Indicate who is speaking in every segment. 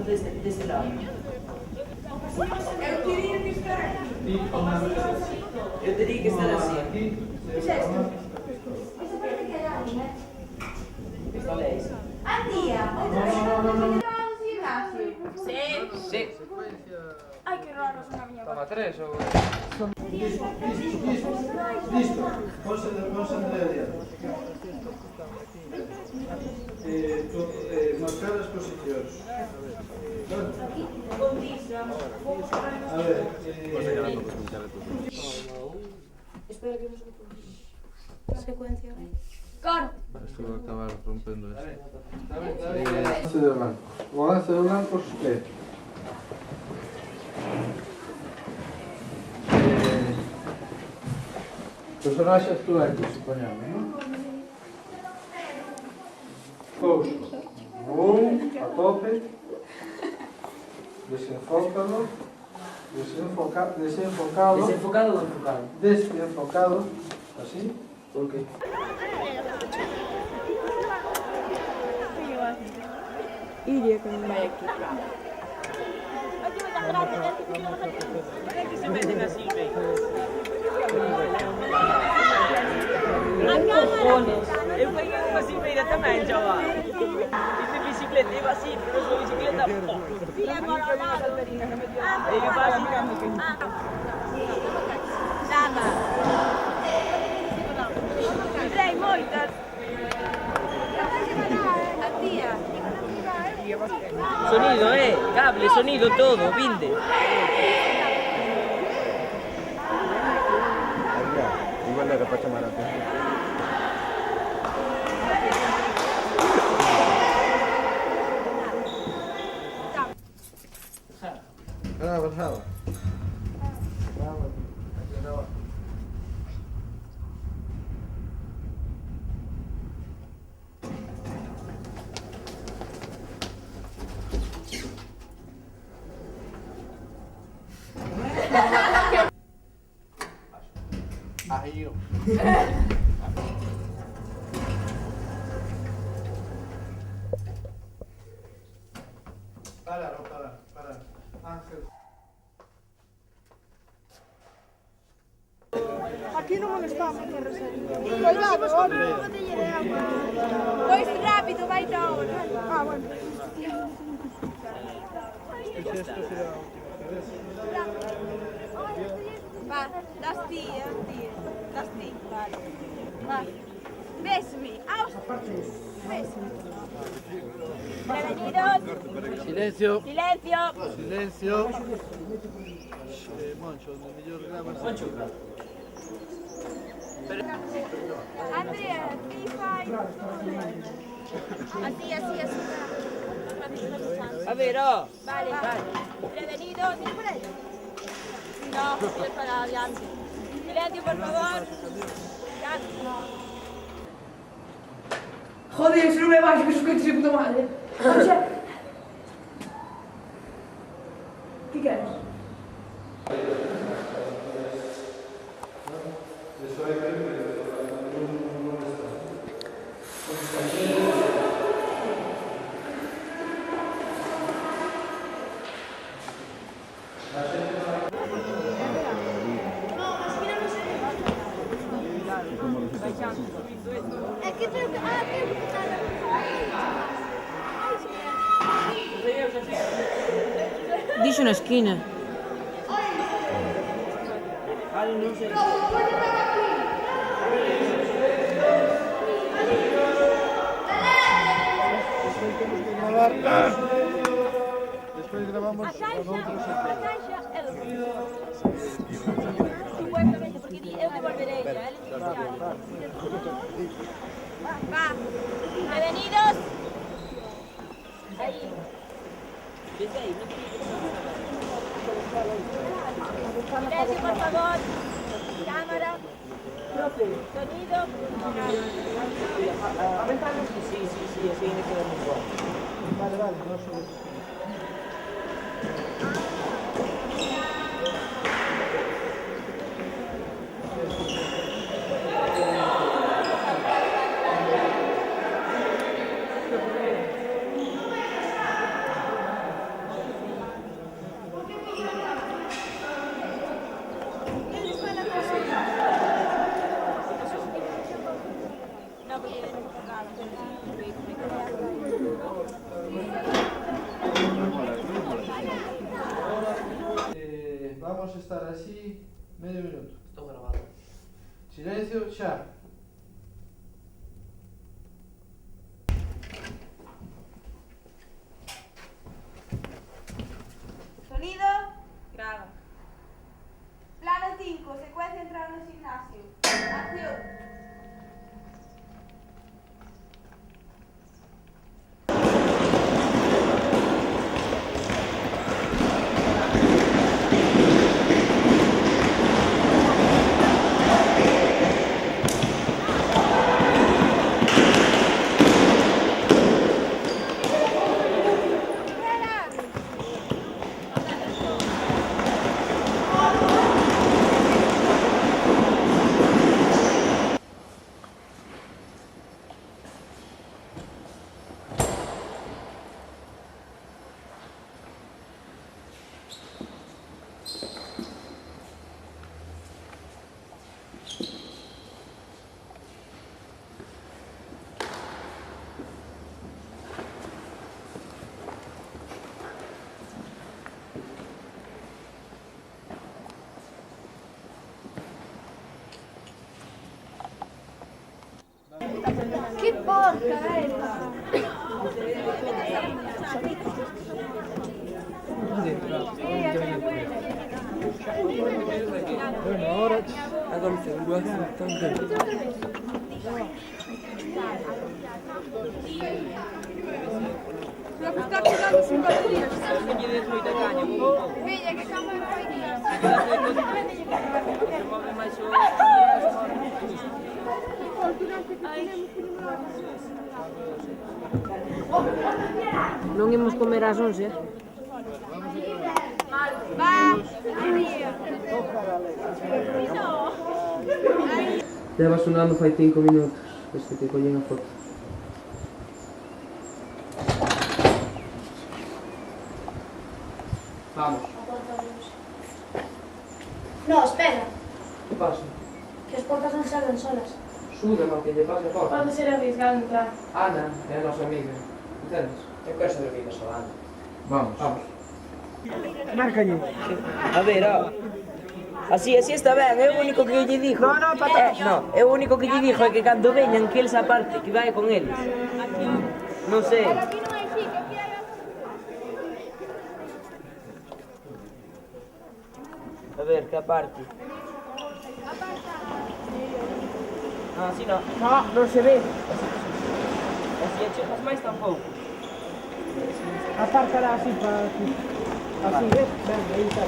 Speaker 1: deste lado. Eu teria que estar assim. Qual é isso?
Speaker 2: Andia, otra
Speaker 1: Sí. Sí.
Speaker 2: Ay, qué raro suena mi
Speaker 3: Toma tres o...
Speaker 4: Listo, vamos a entrar adiante. Marcar as posicións. A ver,
Speaker 2: Espera que no se lo secuencia.
Speaker 5: Claro.
Speaker 3: Esto va a acabar rompendo esto.
Speaker 4: balance de blancos. O balance de blancos é personaxe actuante, supoñamos, non? Couso. A tope. Desenfócalo. Desenfocado.
Speaker 1: Desenfocado ou enfocado?
Speaker 4: Desenfocado. Así.
Speaker 1: Por qué?
Speaker 2: Iria que me vaya aquí.
Speaker 1: Para que se meten así, ve.
Speaker 2: Cojones.
Speaker 1: Eu peguei unha cimeira tamén, chaval. Hice bicicleta, iba así, pero a bicicleta... E iba así...
Speaker 2: Nada. Trae moitas. A tía.
Speaker 1: Sonido, cable, sonido, todo, vinde.
Speaker 3: Igual era para chamar a atención. Grava, grava. Aí, ó.
Speaker 4: Parar. Ángel.
Speaker 2: Aquí no molestamos, que Cuidado, Pois rápido, vai da hora. Ah, bueno. Va, das ti, das ti. Vale. Va. Besme, aus. Besme. Prevenidos.
Speaker 3: Silencio.
Speaker 2: Silencio.
Speaker 3: Silencio. Moncho, no mellor grabas.
Speaker 1: Moncho.
Speaker 2: Andrea, ti fai. Así.
Speaker 1: A ver, ó.
Speaker 2: Vale. Prevenidos. Mira por ahí. No, es para adelante. Silencio, por favor. Ya.
Speaker 5: Joder, se non me baixo que escoito de puta madre. Oxe. Que queres?
Speaker 2: É que tem que
Speaker 5: Dixo na esquina.
Speaker 1: Vale, non sei.
Speaker 3: Despois gravamos
Speaker 2: a caixa
Speaker 3: con outros
Speaker 2: é do supuestamente, porque eu devolverei ella, Va. Prevenidos. Ahí.
Speaker 1: Desde aí, non
Speaker 2: Silencio, por favor. Cámara. Sonido.
Speaker 1: Sí, así me queda moi bom.
Speaker 4: Vale, no sobre. Vamos a estar así medio minuto.
Speaker 1: Estou grabado.
Speaker 4: Silencio, xa.
Speaker 2: Sonido. Graba. Plano 5, secuencia entrar no gimnasio. Acción.
Speaker 6: Che porca è?
Speaker 2: Sulla questa cosa si batteria.
Speaker 1: Quindi dentro i tagani, comunque.
Speaker 2: Vedi che camera fai lì.
Speaker 1: Non si muove mai su. Non imos comer ás 11. Leva sonando fai 5 minutos desde que collín a foto. Vamos.
Speaker 6: No, espera,
Speaker 1: Que pasa?
Speaker 6: que as portas non se abren solas.
Speaker 1: Suda, mal que lle pase a porta.
Speaker 5: Pode ser arriesgado entrar.
Speaker 1: Ana é a nosa amiga. Entendes? Eu quero saber o que pasou a Ana.
Speaker 4: Vamos.
Speaker 1: Vamos. A ver, ó. Así está ben, é o único que lle dixo. É o único que lle dixo é que cando veñan que eles aparte, que vai con eles. Non sei.
Speaker 2: Aquí non hai sitio, aquí hai
Speaker 1: A ver, que aparte. Ah, así non.
Speaker 5: No, non se ve.
Speaker 1: Así achegas máis tampouco.
Speaker 5: Apártala así para aquí. Así, ¿ves? Ven, ahí está.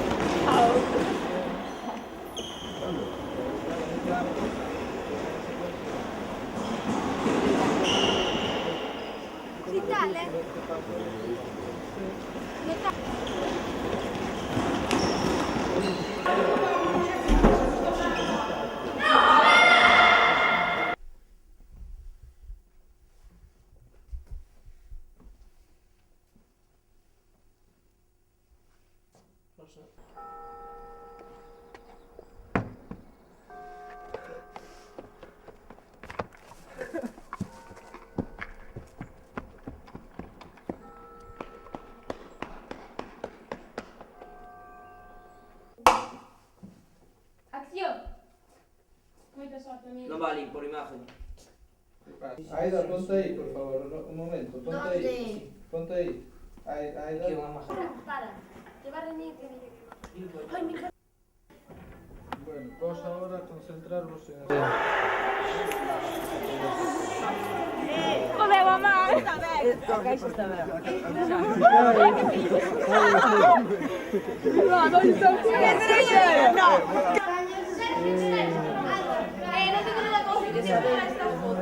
Speaker 2: Si tale.
Speaker 6: Acción. Moita sorte, amigo.
Speaker 1: Non vale por imagen.
Speaker 4: Aida, ponte aí, por favor, un momento, ponte aí. Ponte aí. Aida.
Speaker 1: Que unha imagen.
Speaker 6: Para. Te va a reñir, te digo. Ay, mi cara.
Speaker 4: Bueno, vos ahora concentrarvos en el...
Speaker 2: Joder, mamá, esta vez.
Speaker 1: Ok, xa está ben.
Speaker 2: No, non sto piangendo. No. Non tengo nada cosa que se vea esta foto.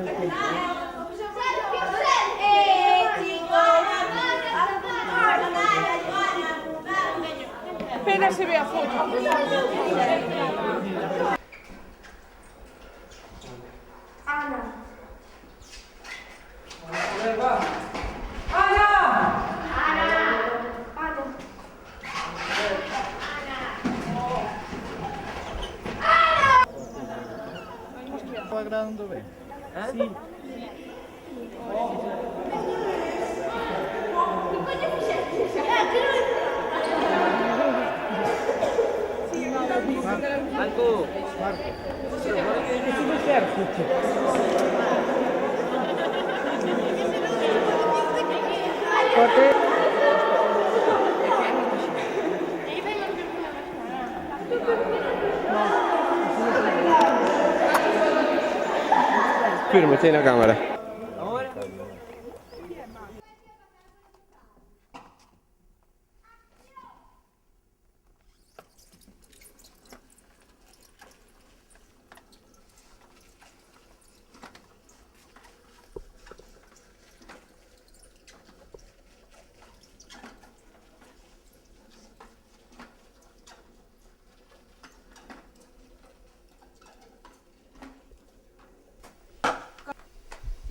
Speaker 2: Apenas se ve a foto.
Speaker 6: Ana.
Speaker 3: Estava gravando bem.
Speaker 1: Sim.
Speaker 7: Firmati la camera.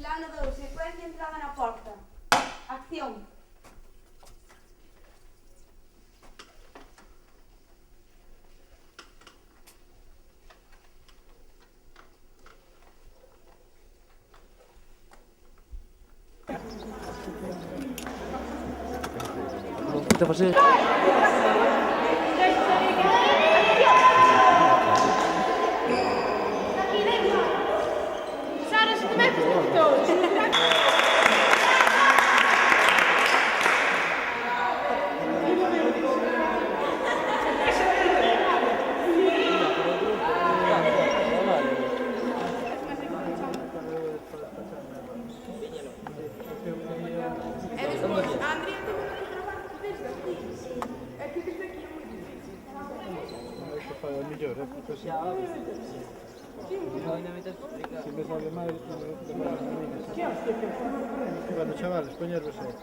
Speaker 6: Plano 2, secuencia entrada na porta. Acción.
Speaker 1: Puta, pasé.
Speaker 2: Sara, se ti metti tutto!
Speaker 3: Fare il migliore, così. Si mi sale male, Bueno, chavales, poñervos aí.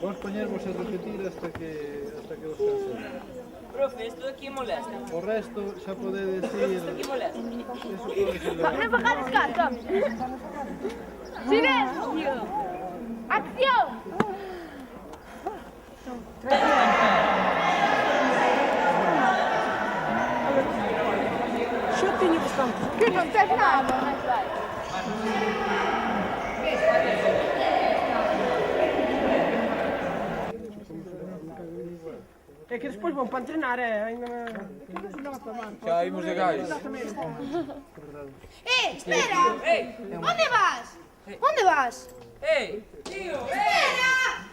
Speaker 3: Vos poñervos a repetir hasta que os cansemos.
Speaker 1: Profe, esto de aquí molesta.
Speaker 3: O resto xa podedes
Speaker 1: Profe,
Speaker 3: ir...
Speaker 1: esto aquí molesta.
Speaker 3: Eso pode ser
Speaker 2: Non fagades caso! Silenzio! Acción! Que non tes nada!
Speaker 5: É que despois vão para treinar, ainda
Speaker 7: Xa imos de gais.
Speaker 6: Espera! Onde vas? Onde vas?
Speaker 1: Ei, tío,
Speaker 6: Espera!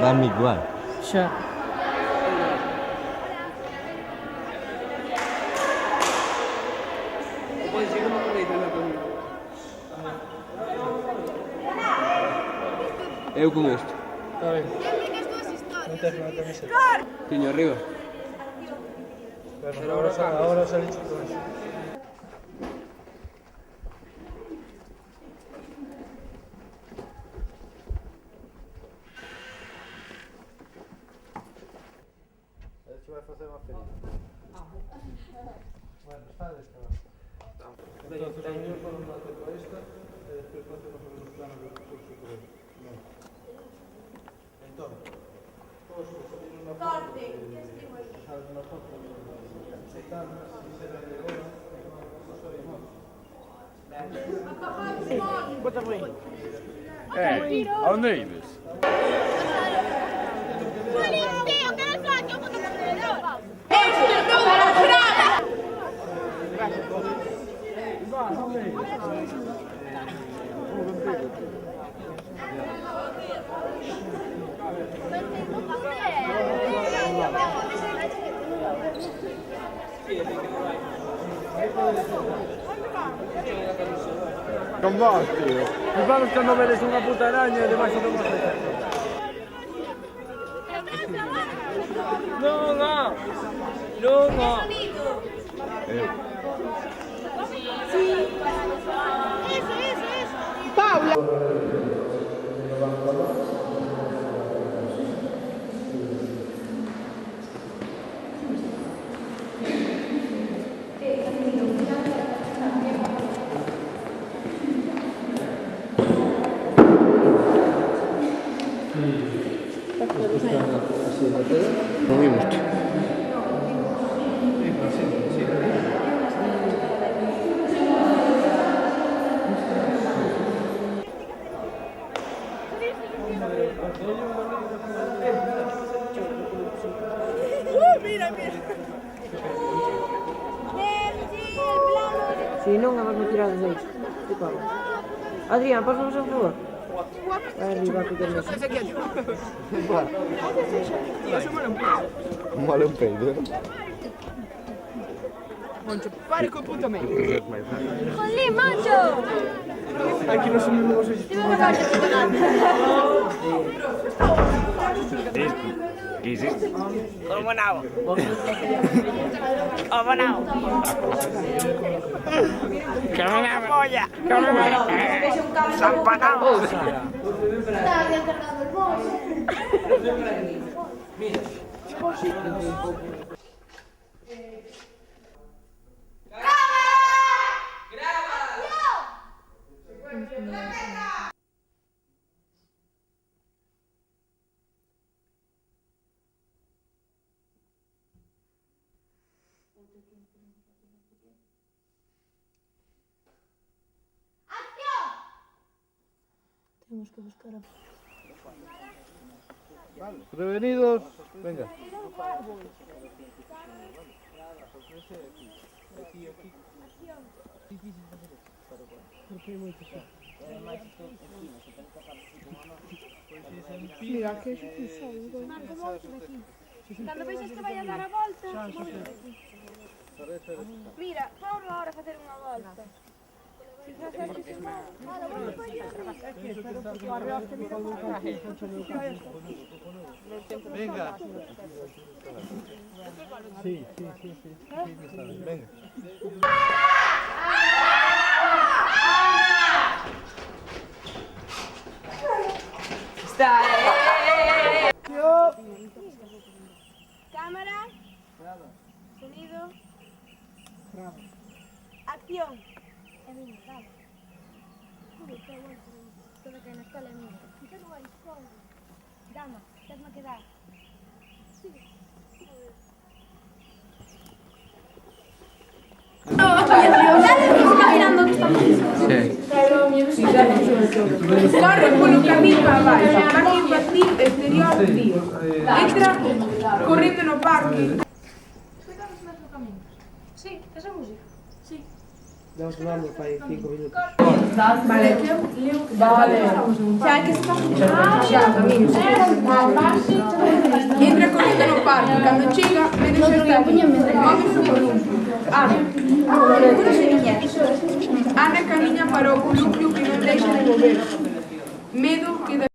Speaker 8: Dá-me igual.
Speaker 5: Xa.
Speaker 7: Eu con isto.
Speaker 3: Está ben,
Speaker 6: Explica as túas historias.
Speaker 3: non tes unha camiseta.
Speaker 7: Tiño arriba.
Speaker 3: Bueno, ahora saliche con eso. Adesso vai facer unha ferida. Bueno, está descalado. Entonces, o mellor por unha tecla esta, e despois facemos os planos do curso por aí. Entón, os que salieron na foto, salen na foto, están, si será de agora, e como a soy moto.
Speaker 5: Bota por aí.
Speaker 7: A onde ibes?
Speaker 2: Tío, que non soy yo, puto contenedor!
Speaker 7: Con vos, tío.
Speaker 3: Nos vamos cando vedes unha puta araña e demais o que vos hacer.
Speaker 1: Lunga! Lunga!
Speaker 2: Mira, mira.
Speaker 1: Si non, a vas-me tirar dos eixos. Adrián, pasamos a favor. Vai arriba, que tens.
Speaker 7: Mole un peido.
Speaker 5: Moncho, pare col puntamento.
Speaker 2: Con lì, Moncho!
Speaker 5: Aquí non sono nuovo eixos.
Speaker 2: Dime una cosa,
Speaker 1: Como nao. Como nao. Como na polla. Como na zampanao.
Speaker 6: Estaba bien cargado el bolso.
Speaker 4: Prevenidos, venga.
Speaker 5: Mira, que é isso.
Speaker 6: Cando vexas que vai a dar a volta, mira, vamos agora facer unha volta. Se faces que se mal, ahora vamos para allá.
Speaker 4: Venga. Sí. Venga.
Speaker 1: Está,
Speaker 6: Cámara. Sonido. Acción. É minha, dale. Todo que na escola é minha. Fica no a escola. Dama, tens-me a quedar.
Speaker 5: Corre polo camiño abaixo, parque infantil exterior tío. Entra correndo no parque.
Speaker 6: Sí, esa música. Sí.
Speaker 1: Vamos a darle para 5 minutos.
Speaker 5: Vale. Xa que está. Xa, camiño. Entra correndo no parque, cando chega, me deixa estar. Móvese o columpio. Ana camiña para o columpio que non deixa de mover. Medo que